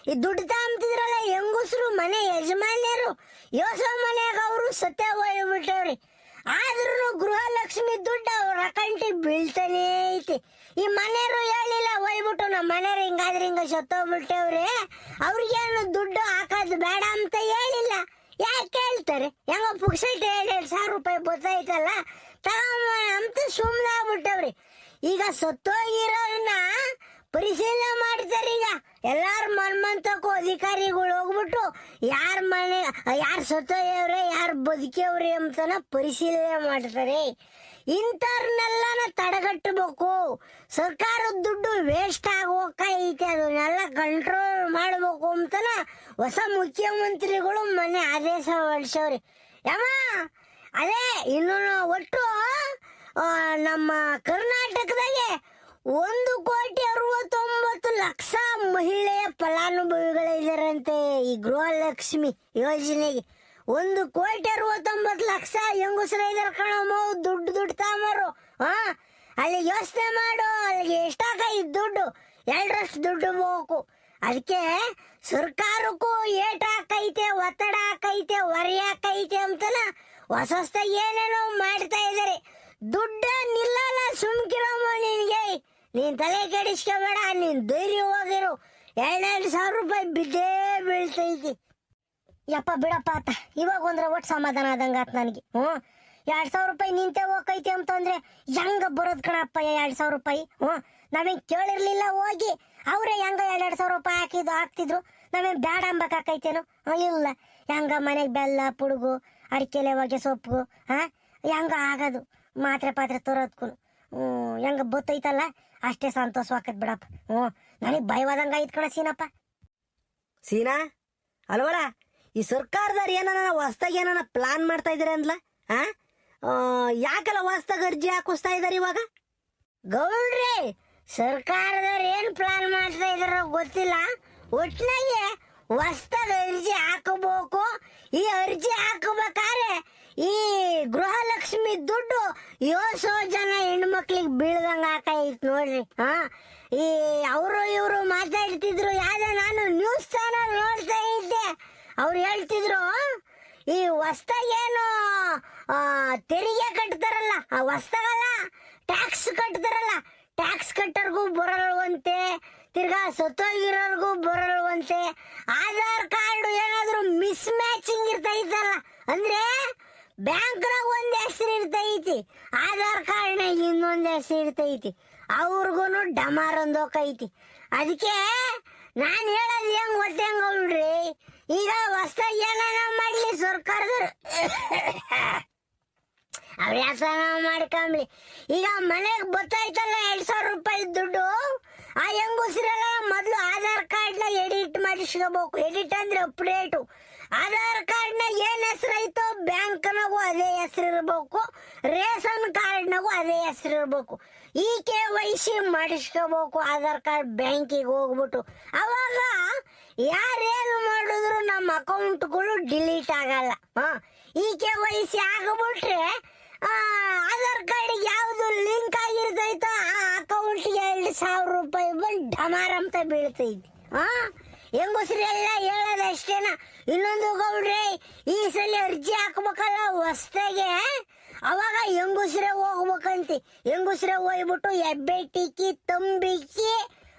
ಈ ದುಡ್ಡು ತಾಂಬ್ತಿದ್ರಲ್ಲ ಹೆಂಗುಸ್ರು ಮನೆ ಯಜಮಾನ್ಯರು, ಯೋಸೋ ಮನೆಯಾಗ ಅವರು ಸತ್ತೇ ಹೋಗ್ಬಿಟ್ಟವ್ರಿ. ಆದ್ರೂ ಗೃಹಲಕ್ಷ್ಮಿ ದುಡ್ಡು ಅವ್ರ ಅಕೌಂಟಿಗೆ ಬೀಳ್ತಾನೆ ಐತಿ. ಈ ಮನೆಯವರು ಹೇಳಿಲ್ಲ ಹೋಗ್ಬಿಟ್ಟು ನಮ್ಮ ಮನೆಯವ್ರು ಹಿಂಗಾದ್ರೆ ಹಿಂಗ ಸತ್ತೋಗ್ಬಿಟ್ಟವ್ರೆ, ಅವ್ರಿಗೇನು ದುಡ್ಡು ಹಾಕೋದು ಬೇಡ ಅಂತ ಹೇಳಿಲ್ಲ. ಯಾಕೆ ಹೇಳ್ತಾರೆ? ಹೆಂಗ ಪುಕ್ಸೈಟ್ 2,000 ರೂಪಾಯಿ ಬರ್ತೈತಲ್ಲ ತಗೊಂಬ ಅಂತ ಸುಮ್ಮನೆ ಆಗ್ಬಿಟ್ಟವ್ರಿ. ಈಗ ಸತ್ತೋಗಿರೋನ್ನ ಪರಿಶೀಲನೆ ಮಾಡ್ತಾರೆ. ಈಗ ಎಲ್ಲಾರ ಮನ್ಮಂತಕ್ಕೂ ಅಧಿಕಾರಿಗಳು ಹೋಗ್ಬಿಟ್ಟು ಯಾರು ಸತ್ತೋಯವ್ರೆ ಯಾರು ಬದುಕಿಯವ್ರೆ ಅಂತನ ಪರಿಶೀಲನೆ ಮಾಡ್ತಾರೆ. ಇಂಥವ್ರನ್ನೆಲ್ಲನ ತಡೆಗಟ್ಟಬೇಕು. ಸರ್ಕಾರದ ದುಡ್ಡು ವೇಸ್ಟ್ ಆಗೋಕೈತೆ, ಅದನ್ನೆಲ್ಲ ಕಂಟ್ರೋಲ್ ಮಾಡಬೇಕು ಅಂತನ ಹೊಸ ಮುಖ್ಯಮಂತ್ರಿಗಳು ಮೊನ್ನೆ ಆದೇಶ ಹೊರಡಿಸವ್ರಿ. ಯಮ್ಮ ಅದೇ ಇನ್ನು ಒಟ್ಟು ನಮ್ಮ ಕರ್ನಾಟಕದಾಗೆ 1,69,00,000 ಮಹಿಳೆಯ ಫಲಾನುಭವಿಗಳಿದಾರಂತೆ ಈ ಗೃಹಲಕ್ಷ್ಮಿ ಯೋಜನೆಗೆ. 1,69,00,000 ಹೆಂಗುಸರ ಇದಾರೆ ಕಣಮ್ಮ, ದುಡ್ಡು ತಾಮರು. ಅಲ್ಲಿ ಯೋಚನೆ ಮಾಡು, ಅಲ್ಲಿಗೆ ಎಷ್ಟಾಗೈತೆ ದುಡ್ಡು, 2ರಷ್ಟು ದುಡ್ಡು ಬೇಕು. ಅದಕ್ಕೆ ಸರ್ಕಾರಕ್ಕೂ ಏಟ್ ಹಾಕೈತೆ, ಒತ್ತಡ ಹಾಕೈತೆ, ಹೊರೆ ಹಾಕೈತೆ ಅಂತನ ಹೊಸದಾಗಿ ಏನೇನೋ ಮಾಡ್ತಾ ಇದಾರೆ. ದುಡ್ಡ ನಿಲ್ಲಲ್ಲ, ಸುಮ್ಕಿರಮ್ಮ ನಿನಗೆ, ನೀನ್ ತಲೆ ಕೆಡಿಸ್ಕೋಬೇಡ, ನೀನ್ ಧೈರ್ಯ ಹೋಗಿರು. 2,000 ರೂಪಾಯಿ ಬಿದ್ದೇ ಬೀಳ್ತೈತಿ. ಯಪ್ಪ ಬಿಡಪ್ಪ ಆತ, ಇವಾಗ ಒಂದ್ರ ಒಟ್ಟು ಸಮಾಧಾನ ಆದಂಗ ಆತ ನನಗೆ. 2,000 ರೂಪಾಯಿ ನಿಂತೆ ಹೋಗೈತಿ ಅಂತಂದ್ರೆ ಹೆಂಗ ಬರೋದ್ ಕಣಪ್ಪ 2,000 ರೂಪಾಯಿ? ನಾವೇನ್ ಕೇಳಿರ್ಲಿಲ್ಲ, ಹೋಗಿ ಅವ್ರೆ ಹೆಂಗ 2,000 ರೂಪಾಯಿ ಹಾಕ್ತಿದ್ರು, ನಾವೇನ್ ಬ್ಯಾಡ ಅಂಬಕಾಕೈತೇನು? ಇಲ್ಲ, ಹೆಂಗ ಮನೆಗೆ ಬೆಲ್ಲ ಪುಡುಗು ಅಡಿಕೆಲೆ ಹೊಗೆ ಸೊಪ್ಪು ಹೆಂಗ ಆಗೋದು, ಮಾತ್ರೆ ಪಾತ್ರೆ ತರೋದ್ಕು ಹೆಂಗ ಬತ್ತೈತಲ್ಲ, ಅಷ್ಟೇ ಸಂತೋಷವಾಕತ್ ಬಿಡಪ್ಪ. ನನಗೆ ಭಯವಾದಂಗ ಐತ್ ಕಣ ಸೀನಪ್ಪ. ಸೀನಾ ಅಲ್ವಲ್ಲ, ಈ ಸರ್ಕಾರದವ್ರು ಏನಾನ ಹೊಸ್ದಾಗಿ ಏನಾನ ಪ್ಲಾನ್ ಮಾಡ್ತಾ ಇದಾರೆ ಅಂದ್ಲ, ಯಾಕೆಲ್ಲ ಹೊಸ್ದಾಗ ಅರ್ಜಿ ಹಾಕಿಸ್ತಾ ಇದಾರೆ ಇವಾಗ? ಗೌಡ್ರಿ, ಸರ್ಕಾರದವ್ರು ಏನ್ ಪ್ಲಾನ್ ಮಾಡ್ತಾ ಇದಾರೋ ಗೊತ್ತಿಲ್ಲ. ಒಟ್ನಾಗೆ ಹೊಸ್ದಾಗಿ ಅರ್ಜಿ ಹಾಕಬೇಕು. ಈ ಅರ್ಜಿ ಹಾಕಬೇಕಾದ್ರೆ ಈ ಗೃಹಲಕ್ಷ್ಮಿ ದುಡ್ಡು 700 ಜನ ಹೆಣ್ಮಕ್ಳಿಗೆ ಬೀಳ್ದಂಗ ಹಾಕೈತ್ ನೋಡ್ರಿ. ಈ ಅವರು ಇವರು ಮಾತಾಡ್ತಿದ್ರು. ಯಾವ್ದೋ ನಾನು ನ್ಯೂಸ್ ಚಾನಲ್ ನೋಡ್ತಾ ಇದ್ದೆ. ಅವ್ರು ಹೇಳ್ತಿದ್ರು ಈ ಹೊಸ್ದಾಗೇನು ತೆರಿಗೆ ಕಟ್ತಾರಲ್ಲ, ಹೊಸ್ದಾಗಲ್ಲ ಟ್ಯಾಕ್ಸ್ ಕಟ್ತಾರಲ್ಲ, ಟ್ಯಾಕ್ಸ್ ಕಟ್ಟರ್ಗೂ ಬರಲ್ವಂತೆ, ತಿರ್ಗಾ ಸತ್ತೋಗಿರೋರ್ಗೂ ಬರಲ್ವಂತೆ. ಆಧಾರ್ ಕಾರ್ಡ್ ಏನಾದ್ರು ಮಿಸ್ ಮ್ಯಾಚಿಂಗ್ ಇರ್ತೈತಲ್ಲ, ಅಂದ್ರೆ ಬ್ಯಾಂಕ್ನಾಗ ಒಂದ್ ಹೆಸರು ಇರ್ತೈತಿ, ಆಧಾರ್ ಕಾರ್ಡ್ನಾಗ ಇನ್ನೊಂದ್ ಹೆಸರು ಇರ್ತೈತಿ, ಅವ್ರಿಗೂ ಡಮಾರ್ ಒಂದೋಕೈತಿ. ಅದಕ್ಕೆ ನಾನ್ ಹೇಳೋದು ಹೆಂಗ್ ಗೊತ್ತಂಗ ಅವ್ರಿ, ಈಗ ಹೊಸ್ದಾಗಿ ಏನಾನ ಮಾಡ್ಲಿ ಸರ್ಕಾರದವ್ರು ಹವ್ಯಾಸ ಮಾಡ್ಕೊಂಬ್ಲಿ. ಈಗ ಮನೆಗೆ ಬತ್ತೈತಲ್ಲ 2,000 ರೂಪಾಯಿ ದುಡ್ಡು, ಆ ಹೆಂಗುಸ್ರೆಲ್ಲ ಮೊದ್ಲು ಆಧಾರ್ ಕಾರ್ಡ್ನ ಎಡಿಟ್ ಮಾಡಿಸ್ಕೋಬೇಕು. ಎಡಿಟ್ ಅಂದ್ರೆ ಅಪ್ಡೇಟು. ಆಧಾರ್ ಕಾರ್ಡ್ನ ಏನ್ ಹೆಸರು ಐತೋ ಬ್ಯಾಂಕ್ನಾಗೂ ಅದೇ ಹೆಸರು ಇರ್ಬೇಕು, ರೇಷನ್ ಕಾರ್ಡ್ನಾಗೂ ಅದೇ ಹೆಸರು ಇರ್ಬೇಕು. ಈ KYC ಮಾಡಿಸ್ಕೋಬೇಕು ಆಧಾರ್ ಕಾರ್ಡ್ ಬ್ಯಾಂಕಿಗೆ ಹೋಗ್ಬಿಟ್ಟು. ಅವಾಗ ಯಾರೇನು ಮಾಡಿದ್ರು ನಮ್ಮ ಅಕೌಂಟ್ಗಳು ಡಿಲೀಟ್ ಆಗಲ್ಲ. ಈ KYC ಆಗ್ಬಿಟ್ರೆ ಆಧಾರ್ ಕಾರ್ಡ್ ಯಾವ್ದು ಲಿಂಕ್ ಆಗಿರ್ತೈತೋ ಆ ಅಕೌಂಟ್ಗೆ 2,000 ರೂಪಾಯಿ ಬಂದು ಡಮಾರ್ ಅಂತ ಬೀಳ್ತೈತಿ. ಹೆಂಗಸ್ರೆಲ್ಲ ಹೇಳೋದಷ್ಟೇನ. ಇನ್ನೊಂದು ಗೌಡ್ರೆ, ಈ ಸಲ ಅರ್ಜಿ ಹಾಕ್ಬೇಕಲ್ಲ ಹೊಸ್ದಾಗೆ, ಅವಾಗ ಹೆಂಗಸ್ರೆ ಹೋಗ್ಬೇಕಂತಿ. ಹೆಂಗಸ್ರೆ ಹೋಗ್ಬಿಟ್ಟು ಹೆಬ್ಬೆಟ್ಟಿಕ್ಕಿ ತಂಬಿಕ್ಕಿ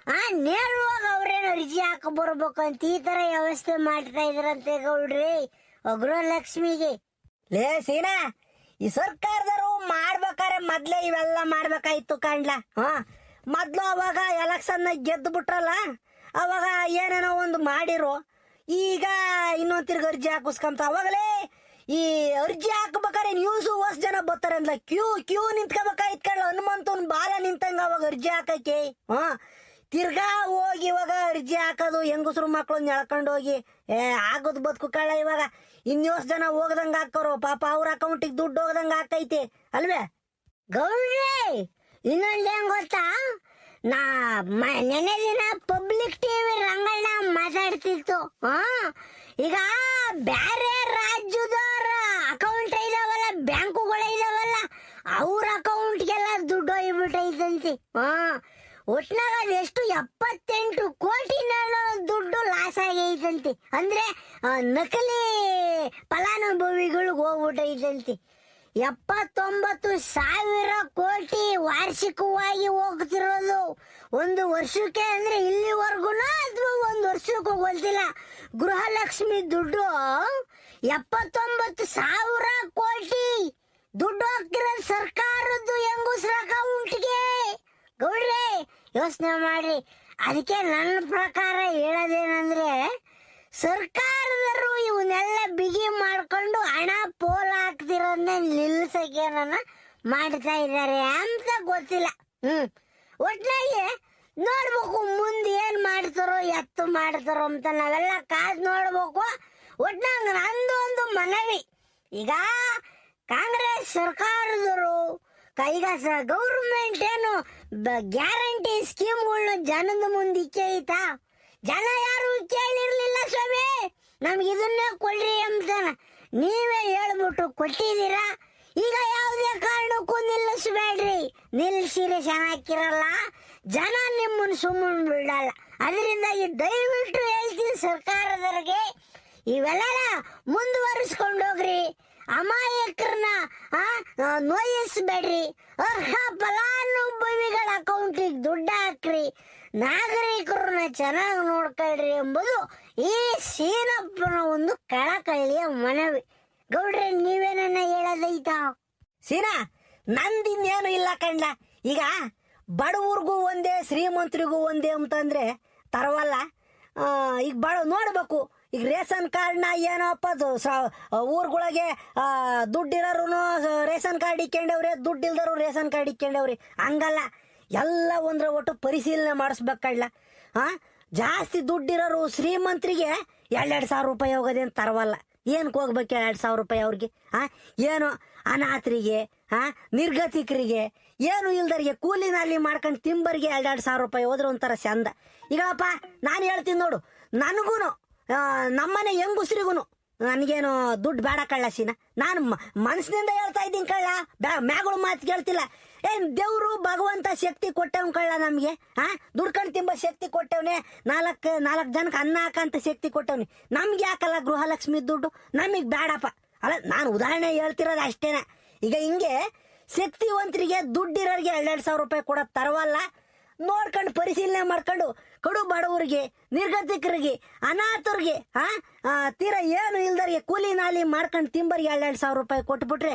ನೇರವಾಗಿ ಅವ್ರೇನು ಅರ್ಜಿ ಹಾಕ ಬರ್ಬೇಕಂತ ಈ ತರ ವ್ಯವಸ್ಥೆ ಮಾಡ್ತಾ ಇದ್ರಂತೆ ಗೌಡ್ರಿ ಗೃಹಲಕ್ಷ್ಮಿಗೆ. ಲೇ ಸೀನಾ, ಈ ಸರ್ಕಾರದವರು ಮಾಡ್ಬೇಕಾರೆ ಮೊದ್ಲೇ ಇವೆಲ್ಲ ಮಾಡ್ಬೇಕಾಯ್ತು ಕಾಣ್ಲ. ಮೊದ್ಲು ಅವಾಗ ಎಲೆಕ್ಷನ್ ಗೆದ್ದು ಬಿಟ್ರಲ್ಲ, ಅವಾಗ ಏನೇನೋ ಒಂದು ಮಾಡಿರು. ಈಗ ಇನ್ನೊಂದು ತಿರ್ಗಿ ಅರ್ಜಿ ಹಾಕಿಸ್ಕೊಂತ. ಅವಾಗಲೇ ಈ ಅರ್ಜಿ ಹಾಕ್ಬೇಕಾರೆ ನ್ಯೂಸು ಹೊಸ ಜನ ಬರ್ತಾರೆ ಅಂದ್ಲ, ಕ್ಯೂ ನಿಂತ್ಕೋಬೇಕಾಯ್ತು ಕಳ್ಳ. ಹನುಮಂತನ್ ಬಾಲ ನಿಂತಂಗ ಅವಾಗ ಅರ್ಜಿ ಹಾಕಕ್ಕೆ. ತಿರ್ಗಾ ಹೋಗಿ ಇವಾಗ ಅರ್ಜಿ ಹಾಕೋದು, ಹೆಂಗಸರು ಮಕ್ಳು ಎಳ್ಕೊಂಡು ಹೋಗಿ ಆಗೋದು ಬದುಕು ಕಳ್ಳ. ಇವಾಗ ಇನ್ನೊಸ್ ಜನ ಹೋಗದಂಗ ಹಾಕೋರು, ಪಾಪ ಅವ್ರ ಅಕೌಂಟಿಗೆ ದುಡ್ಡು ಹೋಗದಂಗ ಹಾಕೈತಿ ಅಲ್ವೇ ಗೌಡ್ರೆ. ಇನ್ನೊಂದ್ ಹೆಂಗ್ ಗೊತ್ತಾ, ನೆನೆ ದಿನ ಪಬ್ಲಿಕ್ ಟಿವಿ ರಂಗಣ್ಣ ಮಾತಾಡ್ತಿತ್ತು. ಈಗ ಬ್ಯಾರೆ ರಾಜ್ಯದವ್ರ ಅಕೌಂಟ್ ಇದಾವಲ್ಲ, ಬ್ಯಾಂಕುಗಳ ಇದಾವಲ್ಲ, ಅವ್ರ ಅಕೌಂಟ್ಗೆಲ್ಲ ದುಡ್ಡು ಹೋಗ್ಬಿಟ್ಟೈತಂತಿ. ಒಟ್ನಾಗ ಅದೆಷ್ಟು 78 ಕೋಟಿ ದುಡ್ಡು ಲಾಸ್ ಆಗೈತಂತಿ. ಅಂದ್ರೆ ನಕಲಿ ಫಲಾನುಭವಿಗಳಿಗೆ ಹೋಗ್ಬಿಟ್ಟೈತಂತಿ. 79,000 ಕೋಟಿ ವಾರ್ಷಿಕವಾಗಿ ಹೋಗ್ತಿರೋದು ಒಂದು ವರ್ಷಕ್ಕೆ. ಅಂದ್ರೆ ಇಲ್ಲಿವರೆಗೂ ಅಥವಾ ಒಂದು ವರ್ಷಕ್ಕೂ ಗೊತ್ತಿಲ್ಲ. ಗೃಹಲಕ್ಷ್ಮಿ ದುಡ್ಡು 79,000 ಕೋಟಿ ದುಡ್ಡು ಹೋಗ್ತಿರೋದು ಸರ್ಕಾರದ್ದು ಹೆಂಗಸ್ರ ಅಕೌಂಟ್ಗೆ. ಗೌಡ್ರೆ ಯೋಚನೆ ಮಾಡ್ರಿ. ಅದಕ್ಕೆ ನನ್ನ ಪ್ರಕಾರ ಹೇಳೋದೇನಂದ್ರೆ, ಸರ್ಕಾರದರು ಇವನ್ನೆಲ್ಲ ಬಿಗಿ ಮಾಡ್ಕೊಂಡು ಹಣ ಪೋಲ್ ಹಾಕ್ತಿರೋದನ್ನ ನಿಲ್ಸಕ್ಕೆ ಮಾಡ್ತಾ ಇದ್ದಾರೆ ಅಂತ ಗೊತ್ತಿಲ್ಲ. ಒಟ್ನಾಗೆ ನೋಡ್ಬೇಕು ಮುಂದೆ ಏನ್ ಮಾಡ್ತಾರೋ ಎತ್ತು ಮಾಡ್ತಾರೋ ಅಂತ ನಾವೆಲ್ಲ ಕಾದ್ ನೋಡ್ಬೇಕು. ಒಟ್ನಾಗ ನಂದು ಒಂದು ಮನವಿ, ಈಗ ಕಾಂಗ್ರೆಸ್ ಸರ್ಕಾರದವರು ಈಗ ಗೌರ್ಮೆಂಟ್ ಏನು ಗ್ಯಾರಂಟಿ ಸ್ಕೀಮ್ಗಳನ್ನ ಜನದ ಮುಂದೆ ಇಕ್ಕೆ ಐತಾ? ಜನ ಯಾರು ಕೇಳಿರ್ಲಿಲ್ಲ ಸ್ವಾಮಿ, ನಮ್ಗೆ ಇದನ್ನೇ ಕೊಡ್ರಿ ಅಂತ ನೀವೇ ಹೇಳ್ಬಿಟ್ಟು ಕೊಟ್ಟಿದ್ದೀರಾ. ಈಗ ಯಾವುದೇ ಕಾರಣಕ್ಕೂ ನಿಲ್ಲಿಸ್ಬೇಡ್ರಿ. ನಿಲ್ಲಿಸಿದ್ರೆ ಚೆನ್ನಾಗಿರಲ್ಲ, ಜನ ನಿಮ್ಮನ್ನು ಸುಮ್ಮನೆ ಬಿಡಲ್ಲ. ಅದರಿಂದಾಗಿ ದಯವಿಟ್ಟು ಹೇಳ್ತೀನಿ ಸರ್ಕಾರದವ್ರಿಗೆ, ಇವೆಲ್ಲ ಮುಂದುವರಿಸ್ಕೊಂಡೋಗ್ರಿ. ಅಮಾಯಕರನ್ನ ನೋಯಿಸ್ಬೇಡ್ರಿ. ಅರ್ಹ ಫಲಾನುಭವಿಗಳ ಅಕೌಂಟಿಗೆ ದುಡ್ಡು ಹಾಕ್ರಿ. ನಾಗರಿಕರನ್ನ ಚೆನ್ನಾಗಿ ನೋಡ್ಕೊಳ್ರಿ ಎಂಬುದು ಈ ಸೀನಪ್ಪನ ಒಂದು ಕಳಕಳಿಯ ಮನವಿ. ಗೌಡ್ರೆ ನೀವೇನನ್ನ ಹೇಳೋದೈತಾ? ಸೀನಾ, ನಂದಿನ್ನೇನು ಇಲ್ಲ ಕಣ್ಲ. ಈಗ ಬಡವ್ರಿಗೂ ಒಂದೇ ಶ್ರೀಮಂತರಿಗೂ ಒಂದೇ ಅಂತಂದ್ರೆ ತರವಲ್ಲ. ಈಗ ನೋಡ್ಬೇಕು. ಈಗ ರೇಷನ್ ಕಾರ್ಡ್ನ ಏನಪ್ಪ ಊರ್ಗಳಿಗೆ ದುಡ್ಡಿರೋರು ರೇಷನ್ ಕಾರ್ಡ್ ಇಕ್ಕೊಂಡವ್ರೆ, ದುಡ್ಡಿಲ್ದರು ರೇಷನ್ ಕಾರ್ಡ್ ಇಕ್ಕೊಂಡವ್ರಿ. ಹಂಗಲ್ಲ, ಎಲ್ಲ ಒಂದ್ರ ಒಟ್ಟು ಪರಿಶೀಲನೆ ಮಾಡಿಸ್ಬೇಕಲ್ಲ. ಜಾಸ್ತಿ ದುಡ್ಡಿರೋರು ಶ್ರೀಮಂತರಿಗೆ 2,000 ರೂಪಾಯಿ ಹೋಗೋದೇನು ತರವಲ್ಲ. ಏನಕ್ಕೆ ಹೋಗ್ಬೇಕು 2,000 ರೂಪಾಯಿ ಅವ್ರಿಗೆ? ಏನು ಅನಾಥರಿಗೆ, ನಿರ್ಗತಿಕರಿಗೆ, ಏನು ಇಲ್ದರಿಗೆ, ಕೂಲಿನಲ್ಲಿ ಮಾಡ್ಕೊಂಡು ತಿಂಬರಿಗೆ 2,000 ರೂಪಾಯಿ ಹೋದ್ರೆ ಒಂಥರ ಚಂದ. ಈಗಪ್ಪ ನಾನು ಹೇಳ್ತೀನಿ ನೋಡು, ನನಗೂ ನಮ್ಮನೆ ಹೆಂಗುಸ್ರಿಗೂ ನನಗೇನು ದುಡ್ಡು ಬೇಡ ಕಳ್ಳಸಿನ. ನಾನು ಮನಸ್ಸಿನಿಂದ ಹೇಳ್ತಾ ಇದ್ದೀನಿ ಕಳ್ಳ, ಮ್ಯಾಗಳು ಮಾತು ಕೇಳ್ತಿಲ್ಲ. ಏನ್ ದೇವ್ರು ಭಗವಂತ ಶಕ್ತಿ ಕೊಟ್ಟವ್ ಕಳ್ಳ ನಮ್ಗೆ, ದುಡ್ಕೊಂಡು ತಿಂಬ ಶಕ್ತಿ ಕೊಟ್ಟವ್ನೆ, ನಾಲ್ಕು ಜನಕ್ಕೆ ಅನ್ನ ಹಾಕಂತ ಶಕ್ತಿ ಕೊಟ್ಟವ್ನಿ. ನಮ್ಗೆ ಯಾಕಲ್ಲ ಗೃಹಲಕ್ಷ್ಮಿ ದುಡ್ಡು? ನಮಗ್ ಬೇಡಪ್ಪ. ಅಲ್ಲ, ನಾನು ಉದಾಹರಣೆ ಹೇಳ್ತಿರೋದು ಅಷ್ಟೇನ. ಈಗ ಹಿಂಗೆ ಶಕ್ತಿವಂತರಿಗೆ ದುಡ್ಡಿರೋರಿಗೆ 2,000 ರೂಪಾಯಿ ಕೊಡೋ ತರವಲ್ಲ. ನೋಡ್ಕೊಂಡು ಪರಿಶೀಲನೆ ಮಾಡ್ಕೊಂಡು ಕಡು ಬಡವರಿಗೆ, ನಿರ್ಗತಿಕರಿಗೆ, ಅನಾಥರಿಗೆ, ತೀರಾ ಏನು ಇಲ್ದರಿಗೆ ಕೂಲಿ ನಾಲಿ ಮಾಡ್ಕೊಂಡು ತಿಂಬರಿಗೆ 2,000 ರೂಪಾಯಿ ಕೊಟ್ಬಿಟ್ರೆ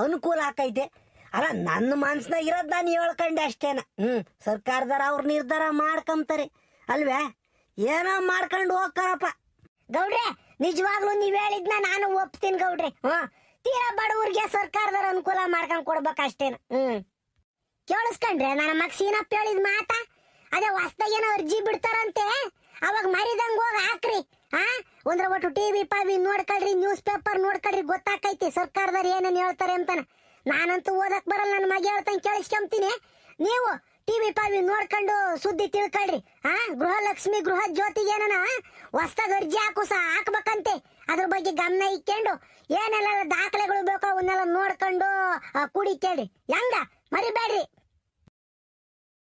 ಅನುಕೂಲ ಆಕೈತೆ. ಅಲ್ಲ, ನನ್ನ ಮನ್ಸ್ನಾಗ ಇರೋದು ನಾನು ಹೇಳ್ಕೊಂಡೆ ಅಷ್ಟೇನ. ಸರ್ಕಾರದಾರ ಅವ್ರ ನಿರ್ಧಾರ ಮಾಡ್ಕೊಂತಾರೆ ಅಲ್ವೇ? ಏನೋ ಮಾಡ್ಕೊಂಡು ಹೋಗ್ತಾರಪ್ಪ. ಗೌಡ್ರೆ, ನಿಜವಾಗ್ಲೂ ನೀವ್ ಹೇಳಿದ್ನ ನಾನು ಒಪ್ತೀನಿ ಗೌಡ್ರೆ. ತೀರಾ ಬಡವರಿಗೆ ಸರ್ಕಾರದವ್ರ ಅನುಕೂಲ ಮಾಡ್ಕೊಂಡ್ ಕೊಡ್ಬೇಕಷ್ಟೇನ. ಕೇಳಿಸ್ಕೊಂಡ್ರೆ ನನ್ನ ಮಗ ಸೀನಪ್ಪ ಹೇಳಿದ್ ಮಾತ, ಅದೇ ಹೊಸ್ದಾಗೇನೋ ಅರ್ಜಿ ಬಿಡ್ತಾರಂತೆ, ಅವಾಗ ಮರಿದಂಗ ಹೋಗಿ ಹಾಕ್ರಿ. ಒಂದ್ರ ಒಟ್ಟು ಟಿವಿ ಪಾವಿ ನೋಡ್ಕೊಳ್ರಿ, ನ್ಯೂಸ್ ಪೇಪರ್ ನೋಡ್ಕೊಳ್ರಿ, ಗೊತ್ತಾಕೈತಿ ಸರ್ಕಾರದವ್ರು ಏನೇನ್ ಹೇಳ್ತಾರೆ ಅಂತಾನ. ನಾನಂತೂ ಓದಕ್ ಬರಲ್ಲ, ನನ್ನ ಮಗ ಹೇಳ್ತಾನೆ ಕೇಳಿಸ್ಕೊಂತೀನಿ. ನೀವು ಟಿವಿ ಪಾವಿ ನೋಡ್ಕೊಂಡು ಸುದ್ದಿ ತಿಳ್ಕೊಳ್ರಿ. ಗೃಹಲಕ್ಷ್ಮಿ ಗೃಹ ಜ್ಯೋತಿಗೆ ಏನನ ಹೊಸ್ದಾಗ ಅರ್ಜಿ ಹಾಕ್ಬೇಕಂತೆ. ಅದ್ರ ಬಗ್ಗೆ ಗಮನ ಇಕ್ಕೊಂಡು ಏನೆಲ್ಲ ದಾಖಲೆಗಳು ಬೇಕೋ ಅವನ್ನೆಲ್ಲ ನೋಡ್ಕೊಂಡು ಕುಡಿ ಕೇಳ್ರಿ. ಹೆಂಗ ಮರಿಬೇಡ್ರಿ.